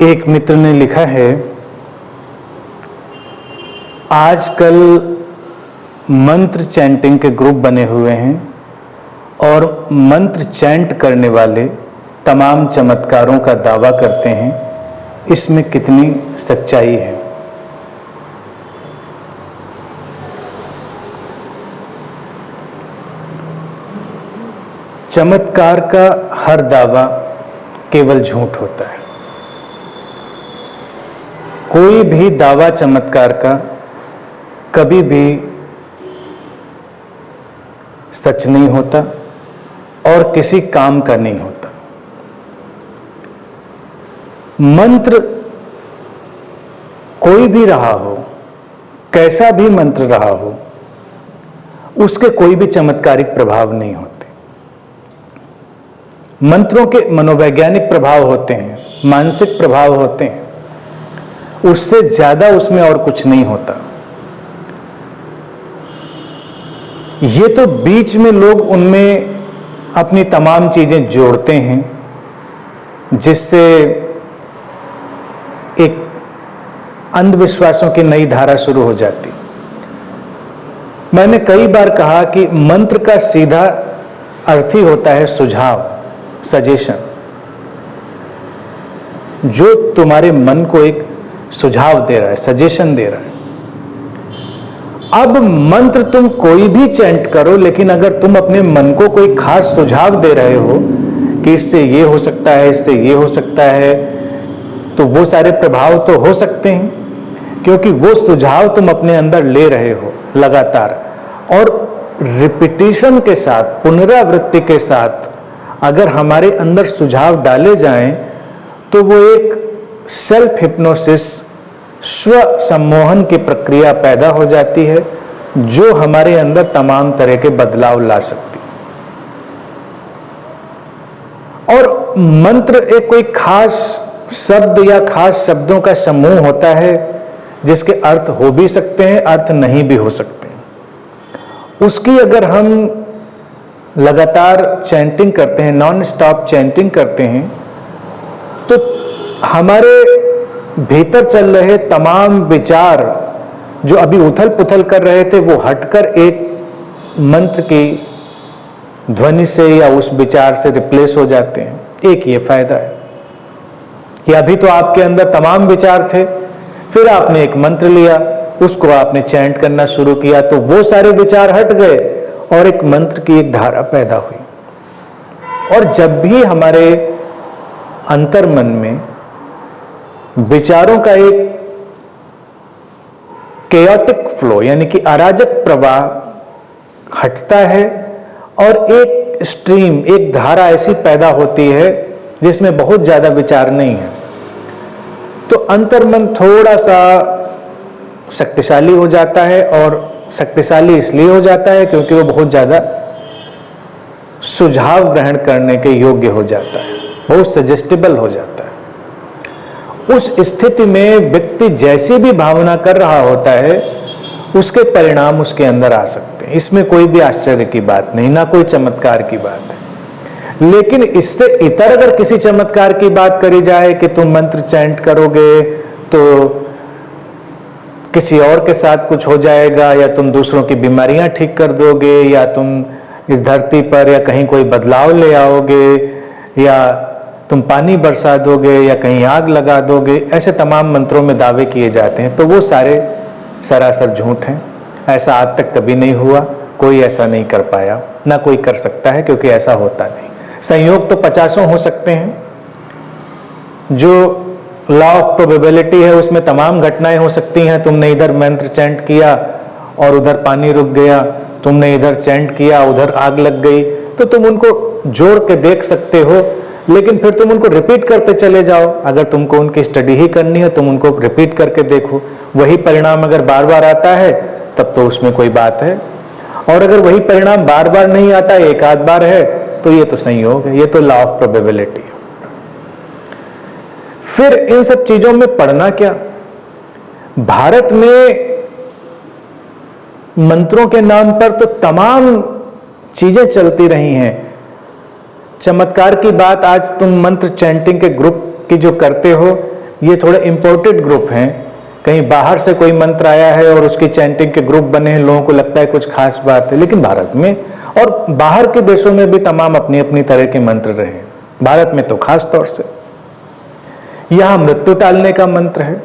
एक मित्र ने लिखा है, आजकल मंत्र चैंटिंग के ग्रुप बने हुए हैं और मंत्र चैंट करने वाले तमाम चमत्कारों का दावा करते हैं। इसमें कितनी सच्चाई है? चमत्कार का हर दावा केवल झूठ होता है। कोई भी दावा चमत्कार का कभी भी सच नहीं होता और किसी काम का नहीं होता। मंत्र कोई भी रहा हो, कैसा भी मंत्र रहा हो, उसके कोई भी चमत्कारिक प्रभाव नहीं होते। मंत्रों के मनोवैज्ञानिक प्रभाव होते हैं, मानसिक प्रभाव होते हैं, उससे ज्यादा उसमें और कुछ नहीं होता। ये तो बीच में लोग उनमें अपनी तमाम चीजें जोड़ते हैं, जिससे एक अंधविश्वासों की नई धारा शुरू हो जाती। मैंने कई बार कहा कि मंत्र का सीधा अर्थ ही होता है सुझाव, सजेशन, जो तुम्हारे मन को एक सुझाव दे रहा है, सजेशन दे रहा है। अब मंत्र तुम कोई भी चैंट करो, लेकिन अगर तुम अपने मन को कोई खास सुझाव दे रहे हो कि इससे ये हो सकता है, इससे ये हो सकता है, तो वो सारे प्रभाव तो हो सकते हैं, क्योंकि वो सुझाव तुम अपने अंदर ले रहे हो लगातार। और रिपीटिशन के साथ, पुनरावृत्ति के साथ अगर हमारे अंदर सुझाव डाले जाएं तो वो एक सेल्फ हिप्नोसिस, स्व सम्मोहन की प्रक्रिया पैदा हो जाती है, जो हमारे अंदर तमाम तरह के बदलाव ला सकती है। और मंत्र एक कोई खास शब्द या खास शब्दों का समूह होता है, जिसके अर्थ हो भी सकते हैं, अर्थ नहीं भी हो सकते हैं। उसकी अगर हम लगातार चैंटिंग करते हैं, नॉन स्टॉप चैंटिंग करते हैं, तो हमारे भीतर चल रहे तमाम विचार जो अभी उथल पुथल कर रहे थे, वो हटकर एक मंत्र की ध्वनि से या उस विचार से रिप्लेस हो जाते हैं। एक ये फायदा है कि अभी तो आपके अंदर तमाम विचार थे, फिर आपने एक मंत्र लिया, उसको आपने चैंट करना शुरू किया, तो वो सारे विचार हट गए और एक मंत्र की एक धारा पैदा हुई। और जब भी हमारे अंतर्मन में विचारों का एक केयोटिक फ्लो, यानी कि अराजक प्रवाह हटता है और एक स्ट्रीम, एक धारा ऐसी पैदा होती है जिसमें बहुत ज्यादा विचार नहीं है, तो अंतर्मन थोड़ा सा शक्तिशाली हो जाता है। और शक्तिशाली इसलिए हो जाता है क्योंकि वो बहुत ज्यादा सुझाव ग्रहण करने के योग्य हो जाता है, बहुत सजेस्टेबल हो जाता है। उस स्थिति में व्यक्ति जैसी भी भावना कर रहा होता है, उसके परिणाम उसके अंदर आ सकते हैं। इसमें कोई भी आश्चर्य की बात नहीं, ना कोई चमत्कार की बात है। लेकिन इससे इतर अगर किसी चमत्कार की बात करी जाए कि तुम मंत्र चैंट करोगे तो किसी और के साथ कुछ हो जाएगा, या तुम दूसरों की बीमारियां ठीक कर दोगे, या तुम इस धरती पर या कहीं कोई बदलाव ले आओगे, या तुम पानी बरसा दोगे, या कहीं आग लगा दोगे, ऐसे तमाम मंत्रों में दावे किए जाते हैं, तो वो सारे सरासर झूठ हैं। ऐसा आज तक कभी नहीं हुआ, कोई ऐसा नहीं कर पाया, ना कोई कर सकता है, क्योंकि ऐसा होता नहीं। संयोग तो 50 हो सकते हैं, जो लॉ ऑफ प्रोबेबिलिटी है उसमें तमाम घटनाएं हो सकती हैं। तुमने इधर मंत्र चैंट किया और उधर पानी रुक गया, तुमने इधर चैंट किया, उधर आग लग गई, तो तुम उनको जोड़ के देख सकते हो, लेकिन फिर तुम उनको रिपीट करते चले जाओ। अगर तुमको उनकी स्टडी ही करनी है, तुम उनको रिपीट करके देखो। वही परिणाम अगर बार बार आता है, तब तो उसमें कोई बात है। और अगर वही परिणाम बार बार नहीं आता, एक आध बार है, तो ये तो संयोग है, ये तो लॉ ऑफ प्रोबेबिलिटी है। फिर इन सब चीजों में पढ़ना क्या? भारत में मंत्रों के नाम पर तो तमाम चीजें चलती रही हैं। चमत्कार की बात आज तुम मंत्र चैंटिंग के ग्रुप की जो करते हो, ये थोड़े इंपोर्टेड ग्रुप हैं, कहीं बाहर से कोई मंत्र आया है और उसकी चैंटिंग के ग्रुप बने हैं, लोगों को लगता है कुछ खास बात है। लेकिन भारत में और बाहर के देशों में भी तमाम अपनी अपनी तरह के मंत्र रहे, भारत में तो खास तौर से। यहां मृत्यु टालने का मंत्र है,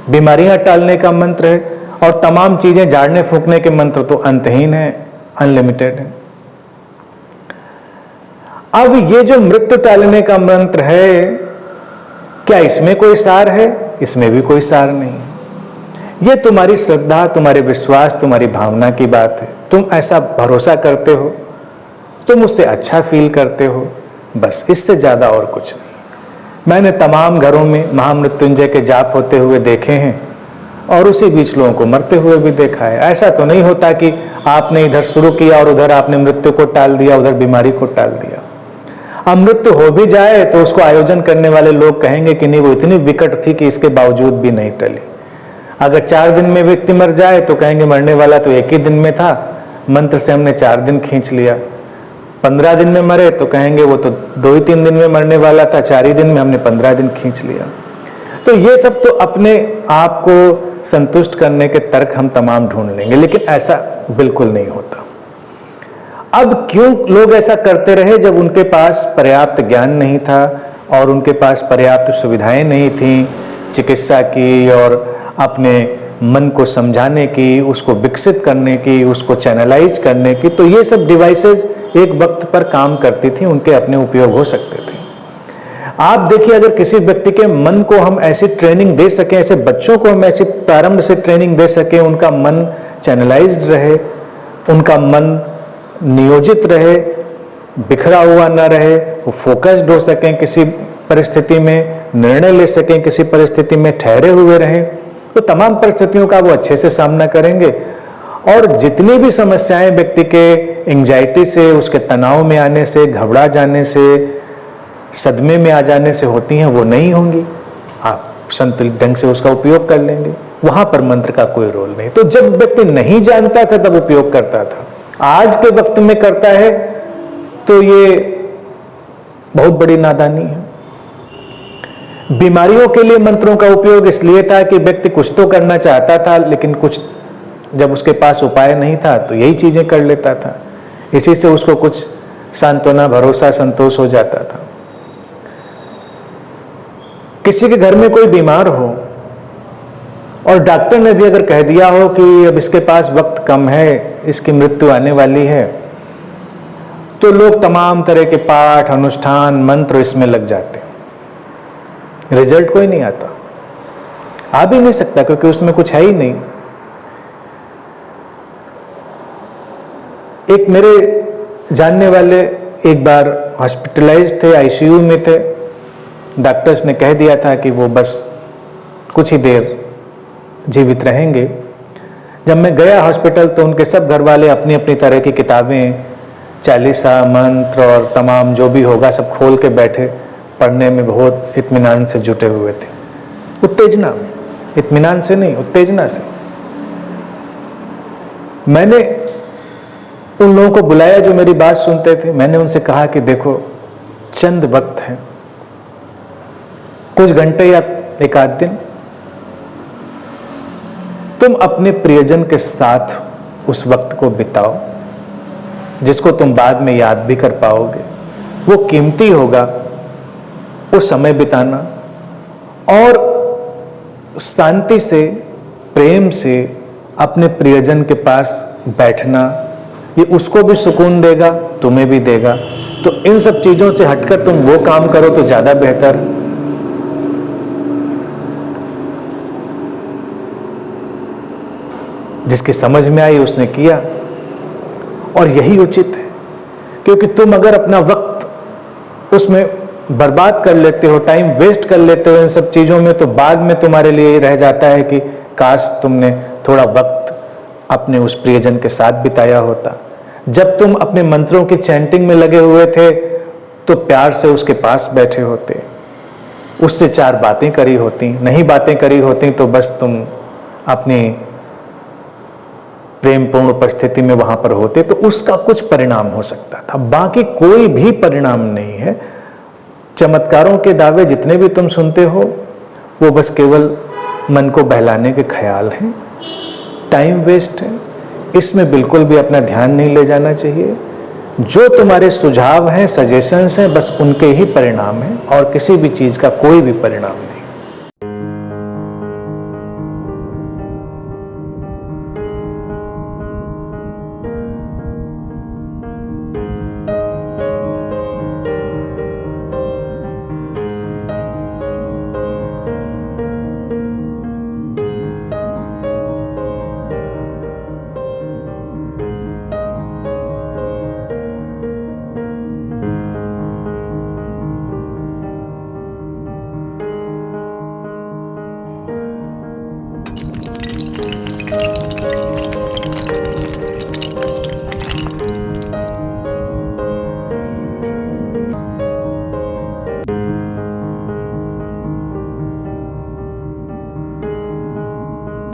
बीमारियां टालने का मंत्र है, और तमाम चीजें झाड़ने फूंकने के मंत्र तो अंतहीन है, अनलिमिटेड है। अब ये जो मृत्यु टालने का मंत्र है, क्या इसमें कोई सार है? इसमें भी कोई सार नहीं है। ये तुम्हारी श्रद्धा, तुम्हारे विश्वास, तुम्हारी भावना की बात है। तुम ऐसा भरोसा करते हो, तुम उससे अच्छा फील करते हो, बस, इससे ज्यादा और कुछ नहीं। मैंने तमाम घरों में महामृत्युंजय के जाप होते हुए देखे हैं और उसी बीच लोगों को मरते हुए भी देखा है। ऐसा तो नहीं होता कि आपने इधर शुरू किया और उधर आपने मृत्यु को टाल दिया, उधर बीमारी को टाल दिया। अब मृत्यु हो भी जाए तो उसको आयोजन करने वाले लोग कहेंगे कि नहीं, वो इतनी विकट थी कि इसके बावजूद भी नहीं टली। अगर 4 दिन में व्यक्ति मर जाए तो कहेंगे मरने वाला तो एक ही दिन में था, मंत्र से हमने 4 दिन खींच लिया। 15 दिन में मरे तो कहेंगे वो तो 2 ही 3 दिन में मरने वाला था, 4 ही दिन में हमने 15 दिन खींच लिया। तो ये सब तो अपने आप को संतुष्ट करने के तर्क हम तमाम ढूंढ लेंगे, लेकिन ऐसा बिल्कुल नहीं होता। अब क्यों लोग ऐसा करते रहे? जब उनके पास पर्याप्त ज्ञान नहीं था और उनके पास पर्याप्त सुविधाएं नहीं थी चिकित्सा की और अपने मन को समझाने की, उसको विकसित करने की, उसको चैनलाइज करने की, तो ये सब डिवाइसेस एक वक्त पर काम करती थी, उनके अपने उपयोग हो सकते थे। आप देखिए, अगर किसी व्यक्ति के मन को हम ऐसी ट्रेनिंग दे सकें, ऐसे बच्चों को हम ऐसी प्रारंभ से ट्रेनिंग दे सकें, उनका मन चैनलाइज्ड रहे, उनका मन नियोजित रहे, बिखरा हुआ ना रहे, वो फोकस्ड हो सकें, किसी परिस्थिति में निर्णय ले सकें, किसी परिस्थिति में ठहरे हुए रहें, तो तमाम परिस्थितियों का वो अच्छे से सामना करेंगे। और जितनी भी समस्याएं व्यक्ति के एंजाइटी से, उसके तनाव में आने से, घबरा जाने से, सदमे में आ जाने से होती हैं, वो नहीं होंगी। आप संतुलित ढंग से उसका उपयोग कर लेंगे, वहां पर मंत्र का कोई रोल नहीं। तो जब व्यक्ति नहीं जानता था तब उपयोग करता था, आज के वक्त में करता है तो ये बहुत बड़ी नादानी है। बीमारियों के लिए मंत्रों का उपयोग इसलिए था कि व्यक्ति कुछ तो करना चाहता था, लेकिन कुछ जब उसके पास उपाय नहीं था तो यही चीजें कर लेता था, इसी से उसको कुछ सांत्वना, भरोसा, संतोष हो जाता था। किसी के घर में कोई बीमार हो और डॉक्टर ने भी अगर कह दिया हो कि अब इसके पास वक्त कम है, इसकी मृत्यु आने वाली है, तो लोग तमाम तरह के पाठ, अनुष्ठान, मंत्र इसमें लग जाते हैं। रिजल्ट कोई नहीं आता, आ भी नहीं सकता, क्योंकि उसमें कुछ है ही नहीं। एक मेरे जानने वाले एक बार हॉस्पिटलाइज्ड थे, आईसीयू में थे। डॉक्टर्स ने कह दिया था कि वो बस कुछ ही देर जीवित रहेंगे। जब मैं गया हॉस्पिटल तो उनके सब घर वाले अपनी अपनी तरह की किताबें, चालीसा, मंत्र और तमाम जो भी होगा सब खोल के बैठे, पढ़ने में बहुत इत्मीनान से जुटे हुए थे। उत्तेजना में, इत्मीनान से नहीं, उत्तेजना से। मैंने उन लोगों को बुलाया जो मेरी बात सुनते थे। मैंने उनसे कहा कि देखो, चंद वक्त है, कुछ घंटे या एक आध दिन, तुम अपने प्रियजन के साथ उस वक्त को बिताओ, जिसको तुम बाद में याद भी कर पाओगे। वो कीमती होगा, वो समय बिताना और शांति से, प्रेम से अपने प्रियजन के पास बैठना, ये उसको भी सुकून देगा, तुम्हें भी देगा। तो इन सब चीजों से हटकर तुम वो काम करो तो ज्यादा बेहतर। जिसकी समझ में आई उसने किया, और यही उचित है। क्योंकि तुम अगर अपना वक्त उसमें बर्बाद कर लेते हो, टाइम वेस्ट कर लेते हो इन सब चीजों में, तो बाद में तुम्हारे लिए रह जाता है कि काश तुमने थोड़ा वक्त अपने उस प्रियजन के साथ बिताया होता। जब तुम अपने मंत्रों की चैंटिंग में लगे हुए थे तो प्यार से उसके पास बैठे होते, उससे 4 बातें करी होती। नहीं बातें करी होती तो बस तुम अपनी प्रेमपूर्ण उपस्थिति में वहां पर होते, तो उसका कुछ परिणाम हो सकता था, बाकी कोई भी परिणाम नहीं है। चमत्कारों के दावे जितने भी तुम सुनते हो वो बस केवल मन को बहलाने के ख्याल हैं, टाइम वेस्ट है। इसमें बिल्कुल भी अपना ध्यान नहीं ले जाना चाहिए। जो तुम्हारे सुझाव हैं, सजेशंस हैं, बस उनके ही परिणाम हैं और किसी भी चीज का कोई भी परिणाम नहीं।